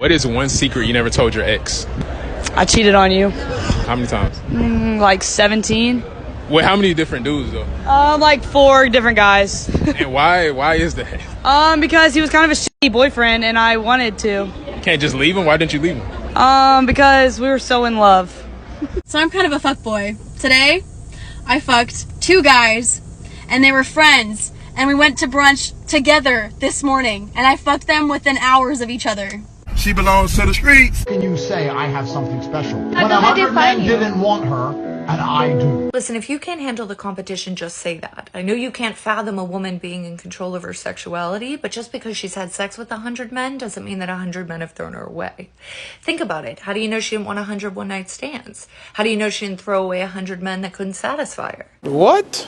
What is one secret you never told your ex? I cheated on you. How many times? Like 17. Wait, how many different dudes though? Like 4 different guys. And why is that? Because he was kind of a shitty boyfriend and I wanted to. You can't just leave him? Why didn't you leave him? Because we were so in love. So I'm kind of a fuckboy. Today, I fucked 2 guys, and they were friends, and we went to brunch together this morning, and I fucked them within hours of each other. She belongs to the streets. Can you say I have something special when know how to 100 men define you. didn't want her and I do? Listen, if you can't handle the competition, just say that. I know you can't fathom a woman being in control of her sexuality, but just because she's had sex with 100 men doesn't mean that 100 men have thrown her away. Think about it. How do you know she didn't want 100 one-night stands? How do you know she didn't throw away 100 men that couldn't satisfy her? What?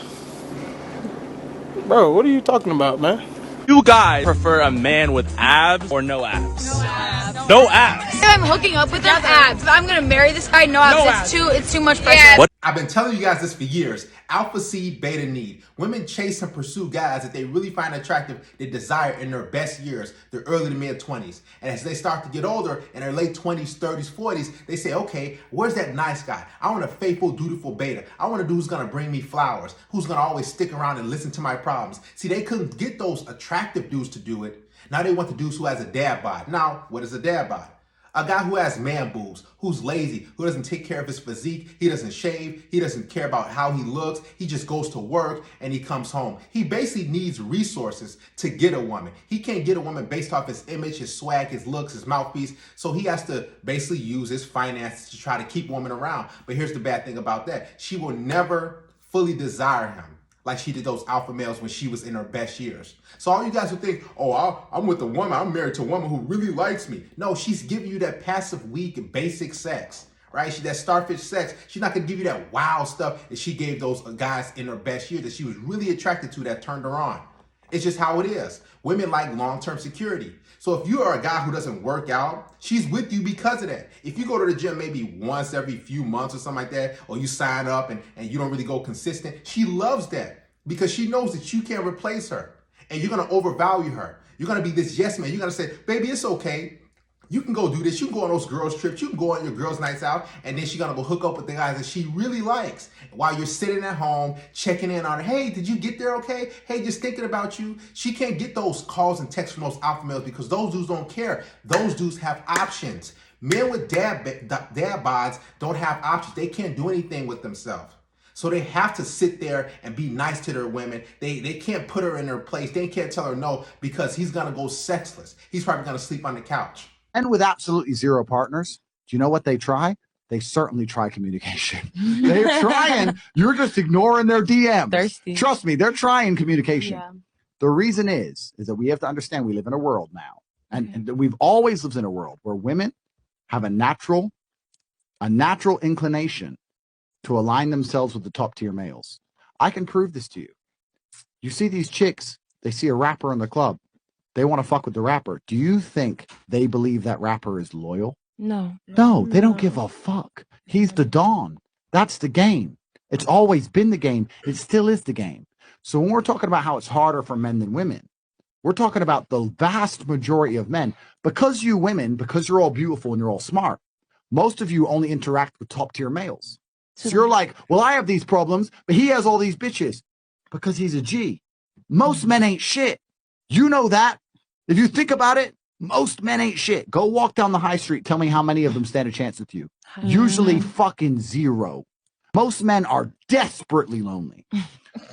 Bro, what are you talking about, man? You guys prefer a man with abs or no abs? No abs. If I'm hooking up with them, abs. If I'm gonna marry this guy, no abs. It's too much pressure. What? I've been telling you guys this for years. Alpha seed, beta need. Women chase and pursue guys that they really find attractive, they desire in their best years, their early to mid 20s. And as they start to get older, in their late 20s, 30s, 40s, they say, okay, where's that nice guy? I want a faithful, dutiful beta. I want a dude who's gonna bring me flowers, who's gonna always stick around and listen to my problems. See, they couldn't get those attractive dudes to do it. Now they want the dudes who has a dad bod. Now, what is a dad bod? A guy who has man boobs, who's lazy, who doesn't take care of his physique, he doesn't shave, he doesn't care about how he looks, he just goes to work and he comes home. He basically needs resources to get a woman. He can't get a woman based off his image, his swag, his looks, his mouthpiece, so he has to basically use his finances to try to keep women around. But here's the bad thing about that. She will never fully desire him like she did those alpha males when she was in her best years. So all you guys who think, oh, I'm with a woman, I'm married to a woman who really likes me. No, she's giving you that passive, weak, basic sex, right? That starfish sex. She's not gonna give you that wow stuff that she gave those guys in her best years that she was really attracted to that turned her on. It's just how it is. Women like long-term security. So if you are a guy who doesn't work out, she's with you because of that. If you go to the gym maybe once every few months or something like that, or you sign up and you don't really go consistent, she loves that because she knows that you can't replace her and you're gonna overvalue her. You're gonna be this yes man. You're gonna say, baby, it's okay. You can go do this. You can go on those girls trips. You can go on your girls' nights out, and then she's gonna go hook up with the guys that she really likes. While you're sitting at home, checking in on her. Hey, did you get there okay? Hey, just thinking about you. She can't get those calls and texts from those alpha males because those dudes don't care. Those dudes have options. Men with dad bods don't have options. They can't do anything with themselves. So they have to sit there and be nice to their women. They can't put her in her place. They can't tell her no because he's gonna go sexless. He's probably gonna sleep on the couch. And with absolutely zero partners, do you know what they try? They certainly try communication. They're trying. You're just ignoring their DMs. Thirsty. Trust me, they're trying communication. Yeah. The reason is that we have to understand we live in a world now. And we've always lived in a world where women have a natural inclination to align themselves with the top tier males. I can prove this to you. You see these chicks, they see a rapper in the club. They want to fuck with the rapper. Do you think they believe that rapper is loyal? No. No, they don't give a fuck. He's the Don. That's the game. It's always been the game. It still is the game. So when we're talking about how it's harder for men than women, we're talking about the vast majority of men. Because you women, because you're all beautiful and you're all smart, most of you only interact with top tier males. So you're like, well, I have these problems, but he has all these bitches because he's a G. Most men ain't shit. You know that. If you think about it, most men ain't shit. Go walk down the high street. Tell me how many of them stand a chance with you. Usually fucking zero. Most men are desperately lonely.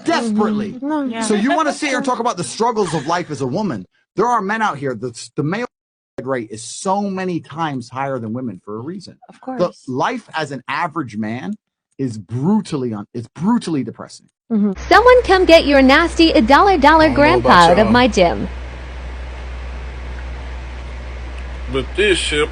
Desperately. Yeah. So you want to sit here and talk about the struggles of life as a woman. There are men out here. The male rate is so many times higher than women for a reason. Of course. The life as an average man is brutally depressing. Someone come get your nasty dollar grandpa out of my gym. But this ship.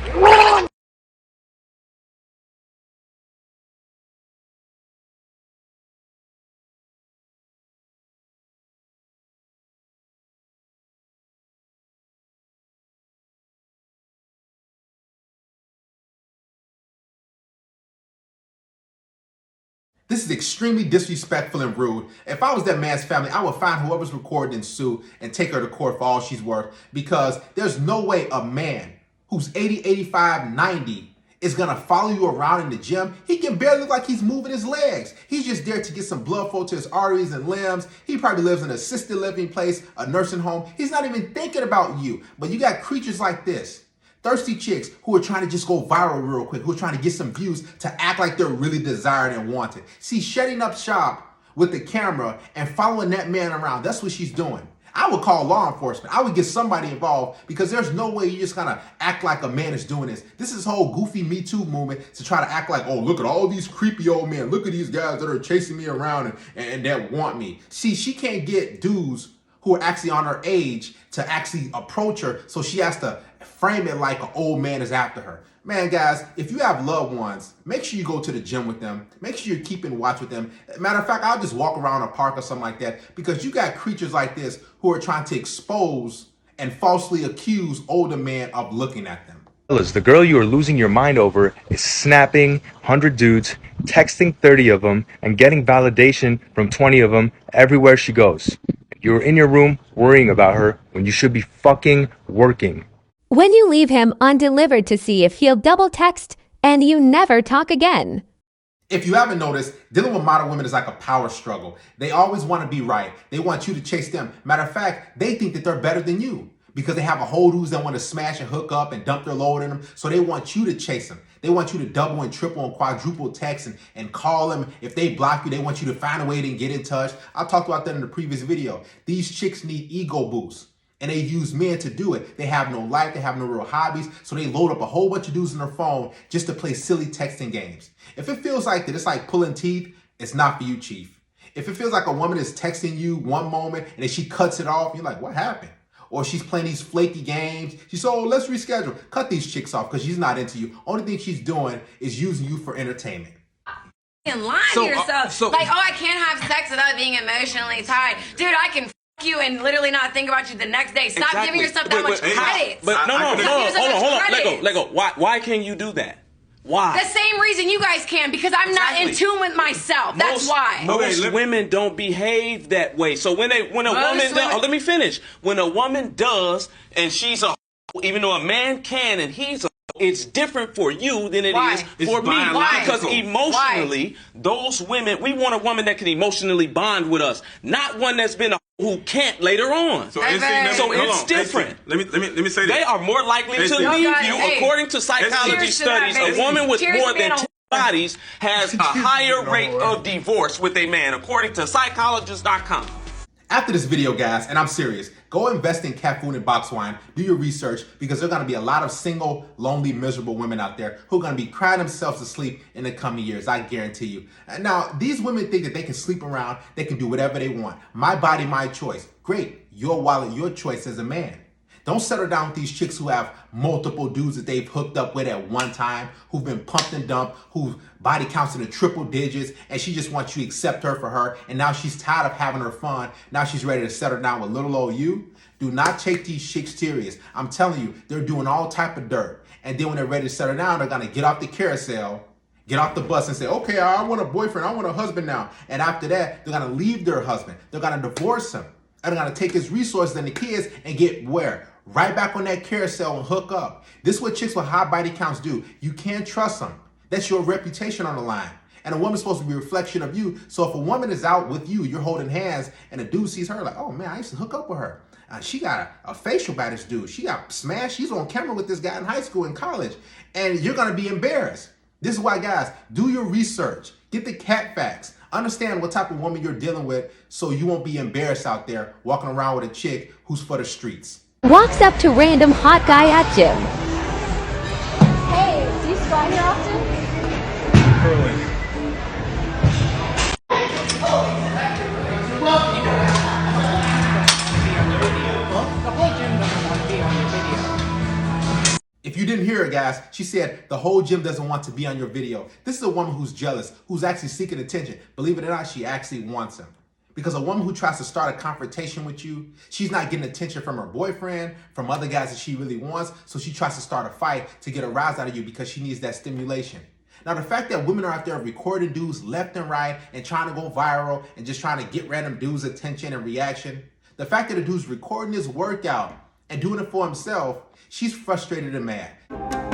This is extremely disrespectful and rude. If I was that man's family, I would find whoever's recording and sue and take her to court for all she's worth because there's no way a man who's 80, 85, 90 is gonna follow you around in the gym. He can barely look like he's moving his legs. He's just there to get some blood flow to his arteries and limbs. He probably lives in an assisted living place, a nursing home. He's not even thinking about you. But you got creatures like this, thirsty chicks who are trying to just go viral real quick, who are trying to get some views to act like they're really desired and wanted. See, shutting up shop with the camera and following that man around, that's what she's doing. I would call law enforcement. I would get somebody involved because there's no way you're just gonna act like a man is doing this. This is whole goofy Me Too movement to try to act like, oh, look at all these creepy old men. Look at these guys that are chasing me around and that want me. See, she can't get dudes who are actually on her age to actually approach her, so she has to frame it like an old man is after her. Man, guys, if you have loved ones, make sure you go to the gym with them. Make sure you're keeping watch with them. Matter of fact, I'll just walk around a park or something like that because you got creatures like this who are trying to expose and falsely accuse older men of looking at them. The girl you are losing your mind over is snapping 100 dudes, texting 30 of them, and getting validation from 20 of them everywhere she goes. You're in your room worrying about her when you should be fucking working. When you leave him undelivered to see if he'll double text and you never talk again. If you haven't noticed, dealing with modern women is like a power struggle. They always want to be right. They want you to chase them. Matter of fact, they think that they're better than you because they have a whole dudes that want to smash and hook up and dump their load in them. So they want you to chase them. They want you to double and triple and quadruple text and call them. If they block you, they want you to find a way to get in touch. I talked about that in the previous video. These chicks need ego boosts. And they use men to do it. They have no life, they have no real hobbies, so they load up a whole bunch of dudes on their phone just to play silly texting games. If it feels like that it's like pulling teeth, it's not for you, Chief. If it feels like a woman is texting you one moment and then she cuts it off, you're like, what happened? Or she's playing these flaky games. She's so, let's reschedule. Cut these chicks off because she's not into you. Only thing she's doing is using you for entertainment. And lying to yourself. Like, oh, I can't have sex without being emotionally tied. Dude, I can you and literally not think about you the next day. Stop giving yourself that much credit. But no, hold on. Let go. Why can you do that? Why? The same reason you guys can, because I'm not in tune with myself. That's why. Most women don't behave that way. So when a woman does, let me finish. When a woman does, and she's a, even though a man can and he's a, it's different for you than it is for me. Why? Because emotionally, those women, we want a woman that can emotionally bond with us, not one that's been a who can't later on. So it's different. Let me say that. They are more likely to leave you, according to psychology studies. A woman with more than 10 bodies has a higher rate of divorce with a man, according to psychologist.com. After this video, guys, and I'm serious, go invest in cat food and box wine. Do your research because there are going to be a lot of single, lonely, miserable women out there who are going to be crying themselves to sleep in the coming years. I guarantee you. And now, these women think that they can sleep around. They can do whatever they want. My body, my choice. Great. Your wallet, your choice as a man. Don't settle down with these chicks who have multiple dudes that they've hooked up with at one time, who've been pumped and dumped, whose body counts in the triple digits, and she just wants you to accept her for her, and now she's tired of having her fun. Now she's ready to settle down with little old you. Do not take these chicks serious. I'm telling you, they're doing all type of dirt. And then when they're ready to settle down, they're gonna get off the carousel, get off the bus and say, okay, I want a boyfriend, I want a husband now. And after that, they're gonna leave their husband. They're gonna divorce him. And they're gonna take his resources and the kids and get where? Right back on that carousel and hook up. This is what chicks with high body counts do. You can't trust them. That's your reputation on the line. And a woman's supposed to be a reflection of you. So if a woman is out with you, you're holding hands, and a dude sees her like, oh man, I used to hook up with her. She got a facial by this dude. She got smashed. She's on camera with this guy in high school and college. And you're gonna be embarrassed. This is why, guys, do your research. Get the cat facts. Understand what type of woman you're dealing with so you won't be embarrassed out there walking around with a chick who's for the streets. Walks up to random hot guy at gym. Hey, do you squat here often? Curling. If you didn't hear her, guys, she said the whole gym doesn't want to be on your video. This is a woman who's jealous, who's actually seeking attention. Believe it or not, she actually wants him. Because a woman who tries to start a confrontation with you, she's not getting attention from her boyfriend, from other guys that she really wants, so she tries to start a fight to get a rise out of you because she needs that stimulation. Now, the fact that women are out there recording dudes left and right and trying to go viral and just trying to get random dudes' attention and reaction, the fact that a dude's recording his workout and doing it for himself, She's frustrated and mad.